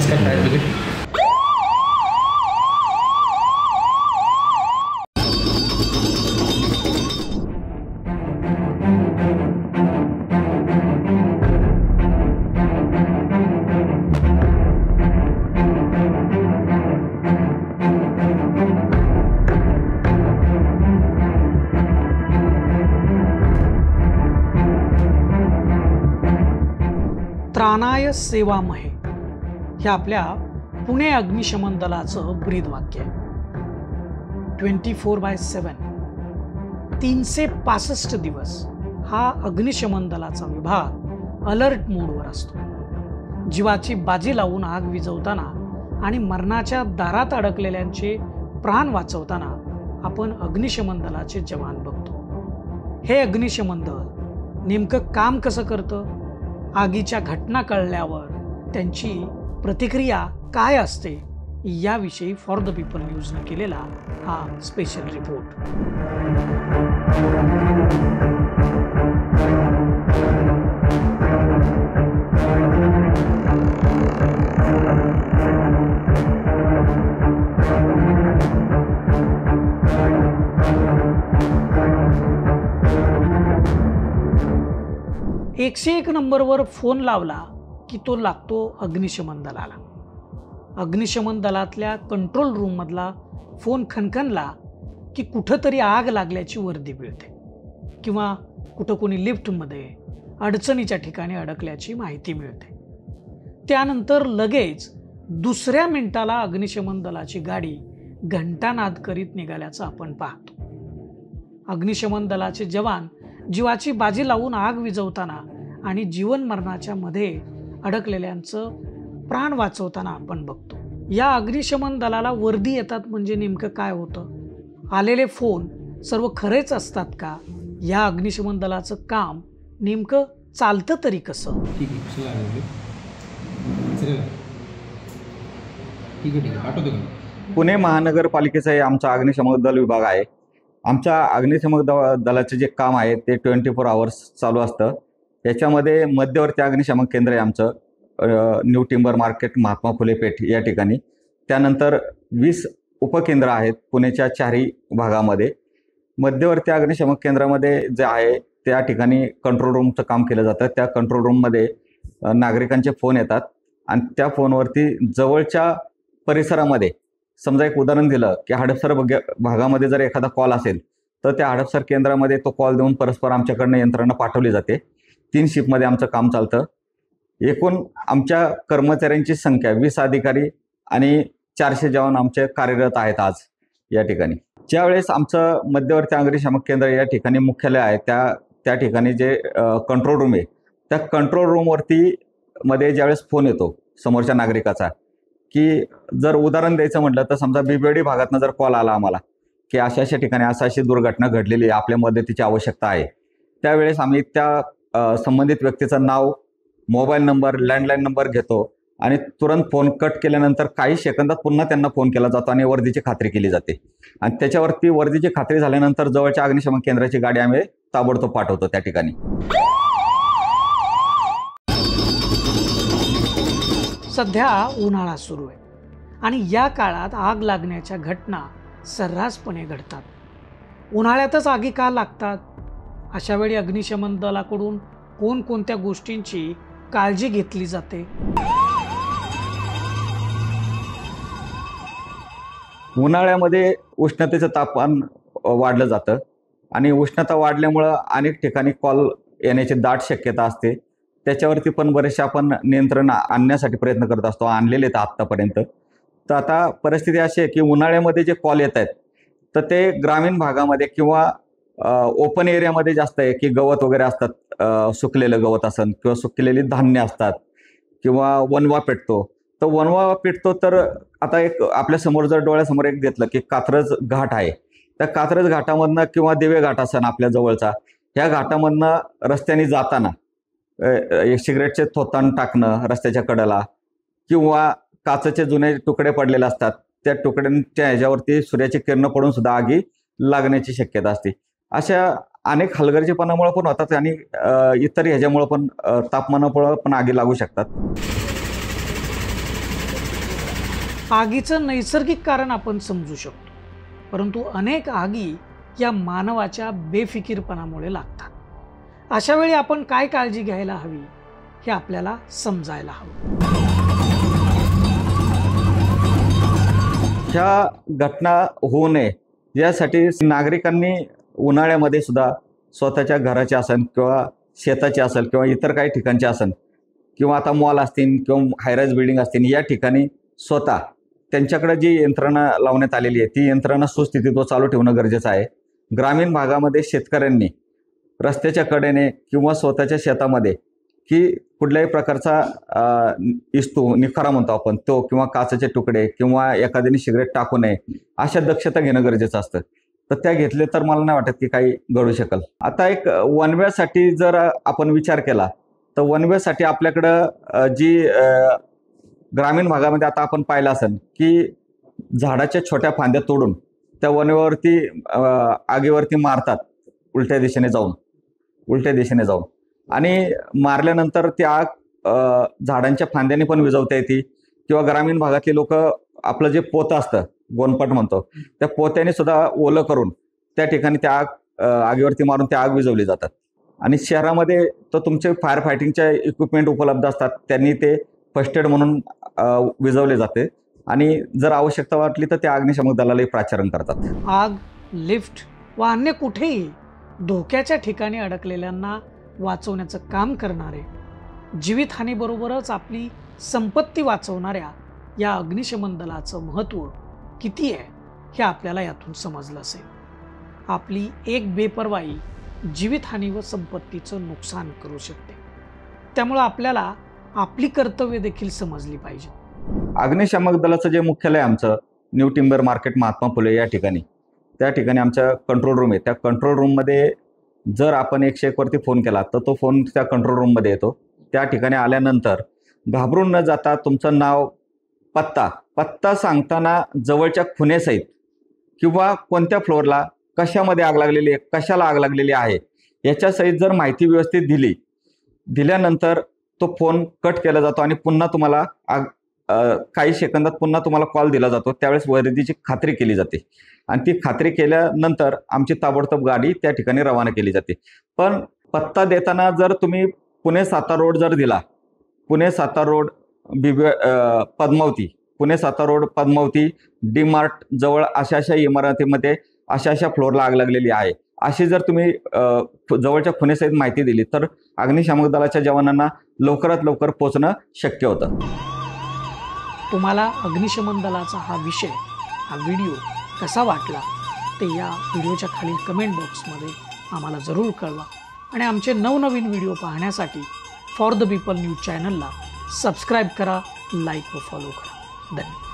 नमस्कार काय तुझे त्राणाय सेवामहे हे आपल्या पुणे अग्निशमन दलाचं ब्रीदवाक्य आहे. 24/7 365 दिवस हा अग्निशमन दलाचा विभाग अलर्ट मोडवर असतो. जीवाची बाजी लावून आग विझवताना आणि मरणाच्या दारात अडकलेल्यांचे प्राण वाचवताना आपण अग्निशमन दलाचे जवान बघतो. हे अग्निशमन दल नेमकं काम कसं करतं, आगीच्या घटना कळल्यावर त्यांची प्रतिक्रिया काय असते, याविषयी फॉर द पीपल न्यूजनं केलेला हा स्पेशल रिपोर्ट. एकशे एक नंबरवर फोन लावला की तो लागतो अग्निशमन दलाला. अग्निशमन दलातल्या कंट्रोल रूममधला फोन खणखणला की कुठंतरी आग लागल्याची वर्दी मिळते किंवा कुठं कोणी लिफ्टमध्ये अडचणीच्या ठिकाणी अडकल्याची माहिती मिळते. त्यानंतर लगेच दुसऱ्या मिनिटाला अग्निशमन दलाची गाडी घंटानाद करीत निघाल्याचं आपण पाहतो. अग्निशमन दलाचे जवान जीवाची बाजी लावून आग विझवताना आणि जीवन मरणाच्या मध्ये अडकलेल्यांचं प्राण वाचवताना आपण बघतो. या अग्निशमन दलाला वर्दी येतात म्हणजे नेमकं काय होतं, आलेले फोन सर्व खरेच असतात का, या अग्निशमन दलाचं काम नेमकं चालतं तरी कसं. ठीक आहे. पुणे महानगरपालिकेचा हे आमचा अग्निशमन दल विभाग आहे. आमच्या अग्निशमन दलाचे जे काम आहे ते 24 आवर्स चालू असतं. याच्यामध्ये मध्यवर्ती अग्निशमन केंद्र आहे आमचं, new timber market, Mahatma Phule पेठ या ठिकाणी. त्यानंतर 20 उपकेंद्र आहेत पुण्याच्या चारही भागामध्ये. मध्यवर्ती अग्निशमन केंद्रामध्ये जे आहे त्या ठिकाणी कंट्रोल रूमचं काम केलं जातं. त्या कंट्रोल रूममध्ये नागरिकांचे फोन येतात आणि त्या फोनवरती जवळच्या परिसरामध्ये, समजा एक उदाहरण दिलं की हडपसर भागामध्ये जर एखादा कॉल असेल तर त्या हडपसर केंद्रामध्ये तो कॉल देऊन परस्पर आमच्याकडनं यंत्रणा पाठवली जाते. 3 शिफ्टमध्ये आमचं काम चालतं. एकूण आमच्या कर्मचाऱ्यांची संख्या 20 अधिकारी आणि 400 जवान आमचे कार्यरत आहेत आज या ठिकाणी. ज्यावेळेस आमचं मध्यवर्ती अग्निशमन केंद्र या ठिकाणी मुख्यालय आहे, त्या ठिकाणी जे कंट्रोल रूम आहे, त्या कंट्रोल रूमवरती मध्ये ज्यावेळेस फोन येतो समोरच्या नागरिकाचा, की जर उदाहरण द्यायचं म्हटलं तर समजा बिबवेडी भागातनं जर कॉल आला आम्हाला की अशा अशा ठिकाणी अशी दुर्घटना घडलेली आहे, आपल्या मदतीची आवश्यकता आहे, त्यावेळेस आम्ही त्या संबंधित व्यक्तीचं नाव, मोबाईल नंबर, लँडलाईन नंबर घेतो आणि तुरंत फोन कट केल्यानंतर काही सेकंदात पुन्हा त्यांना फोन केला जातो आणि वर्दीची खात्री केली जाते. आणि त्याच्यावरती वर्दीची खात्री झाल्यानंतर जवळच्या अग्निशमन केंद्राची गाडी आम्ही ताबडतोब पाठवतो त्या ठिकाणी. सध्या उन्हाळा सुरू आहे आणि या काळात आग लागण्याच्या घटना सर्रासपणे घडतात. उन्हाळ्यातच आगी का लागतात, अशा वेळी अग्निशमन दलाकडून कोणकोणत्या गोष्टींची काळजी घेतली जाते. उन्हाळ्यामध्ये उष्णतेचं तापमान वाढलं जातं आणि उष्णता वाढल्यामुळं अनेक ठिकाणी कॉल येण्याची दाट शक्यता असते. त्याच्यावरती पण बरेचसे आपण नियंत्रण आणण्यासाठी प्रयत्न करत असतो, आणलेले आहेत आत्तापर्यंत. तर आता परिस्थिती अशी आहे की उन्हाळ्यामध्ये जे कॉल येत आहेत तर ते ग्रामीण भागामध्ये किंवा ओपन एरियामध्ये जास्त आहे, की गवत वगैरे असतात, सुकलेलं गवत असेल किंवा सुकलेली धान्य असतात किंवा वनवा पेटतो. तर वनवा पेटतो तर आता एक आपल्या समोर जर डोळ्यासमोर एक घेतलं की कात्रज घाट आहे, त्या कात्रज घाटामधनं किंवा दिवे घाट असेल आपल्या जवळचा, ह्या घाटामधनं रस्त्याने जाताना सिगरेटचे थोताण टाकणं रस्त्याच्या कडेला किंवा काचेचे जुने तुकडे पडलेले असतात, त्या तुकड्यांच्या ह्याच्यावरती सूर्याची किरणं पडून सुद्धा आगी लागण्याची शक्यता असते. अशा अनेक हलगर्जीपणामुळे पण होतात आणि इतर ह्याच्यामुळे पण तापमानामुळे पण आगी लागू शकतात. आगीचं नैसर्गिक कारण आपण समजू शकतो, परंतु अनेक आगी या मानवाच्या बेफिकीरपणामुळे लागतात। अशा वेळी आपण काय काळजी घ्यायला हवी हे आपल्याला समजायला हवं। ह्या घटना होऊ नये यासाठी नागरिकांनी उन्हाळ्यामध्ये सुद्धा स्वतःच्या घराचे असेल किंवा शेताचे असेल किंवा इतर काही ठिकाणचे असेल किंवा आता मॉल असतील किंवा हायराईज बिल्डिंग असतील, या ठिकाणी स्वतः त्यांच्याकडे जी यंत्रणा लावण्यात आलेली आहे ती यंत्रणा सुस्थितीत व चालू ठेवणं गरजेचं आहे। ग्रामीण भागामध्ये शेतकऱ्यांनी रस्त्याच्या कडेने किंवा स्वतःच्या शेतामध्ये की कुठल्याही प्रकारचा इस्तू निखारा म्हणतो आपण तो किंवा काचेचे तुकडे किंवा एखाद्याने सिगरेट टाकू नये, अशा दक्षता घेणं गरजेचं असतं। तर त्या घेतले तर मला नाही वाटत की काही घडू शकेल। आता एक वनव्यासाठी जर आपण विचार केला तर वनव्यासाठी आपल्याकडं जी ग्रामीण भागामध्ये आता आपण पाहिलं असेल की झाडाच्या छोट्या फांद्या तोडून त्या वनव्यावरती आगीवरती मारतात उलट्या दिशेने जाऊन आणि मारल्यानंतर ती आग झाडांच्या फांद्याने पण विझवता येते किंवा ग्रामीण भागातली लोक आपलं जे पोतं असतं गोनपट म्हणतो त्या पोत्याने सुद्धा ओलं करून त्या ठिकाणी त्या आगीवरती मारून त्या आग विझवली जातात। आणि शहरामध्ये तर तुमचे फायर फायटिंगचे इक्विपमेंट उपलब्ध असतात, त्यांनी ते फर्स्ट एड म्हणून विझवले जाते आणि जर आवश्यकता वाटली तर त्या अग्निशमन दलालाही प्राचारण करतात। आग, लिफ्ट व अन्य कुठेही धोक्याच्या ठिकाणी अडकलेल्यांना वाचवण्याचं काम करणारे, जीवितहानीबरोबरच आपली संपत्ती वाचवणाऱ्या या अग्निशमन दलाचं महत्त्व किती आहे हे आपल्याला यातून समजलं असेल। आपली एक बेपर्वाई जीवितहानी व संपत्तीचं नुकसान करू शकते, त्यामुळे आपल्याला आपली कर्तव्य देखील समजली पाहिजे। अग्निशामक दलाचं जे मुख्यालय आमचं new timber market Mahatma Phule या ठिकाणी, त्या ठिकाणी आमचा कंट्रोल रूम आहे। त्या कंट्रोल रूममध्ये जर आपण 101 वरती फोन केला तर तो फोन त्या कंट्रोल रूममध्ये येतो। त्या ठिकाणी आल्यानंतर घाबरून न जाता तुमचं नाव, पत्ता सांगताना जवळच्या खुणेसहित किंवा कोणत्या फ्लोअरला कशामध्ये आग लागलेली आहे, कशाला आग लागलेली आहे याच्यासहित जर माहिती व्यवस्थित दिल्यानंतर तो फोन कट केला जातो आणि पुन्हा तुम्हाला काही सेकंदात पुन्हा तुम्हाला कॉल दिला जातो। त्यावेळेस वर्दीची खात्री केली जाते आणि ती खात्री केल्यानंतर आमची ताबडतोब गाडी त्या ठिकाणी रवाना केली जाते। पण पत्ता देताना जर तुम्ही पुणे-सातारा रोड जर दिला, पुणे-सातारा road पुणे-सातारा road Padmavati D mart जवळ अशा इमारतीमध्ये अशा फ्लोअरला आग लागलेली आहे अशी जर तुम्ही जवळच्या खुणेसहित माहिती दिली तर अग्निशामक दलाच्या जवानांना लवकरात लवकर पोहोचणं शक्य होतं। तुम्हाला अग्निशमन दलाचा हा विषय, हा व्हिडिओ कसा वाटला ते या व्हिडिओच्या खालील कमेंट बॉक्समध्ये आम्हाला जरूर कळवा आणि आमचे नवनवीन व्हिडिओ पाहण्यासाठी फॉर द पीपल न्यूज चॅनलला सबस्क्राईब करा, लाईक व फॉलो करा। धन्यवाद।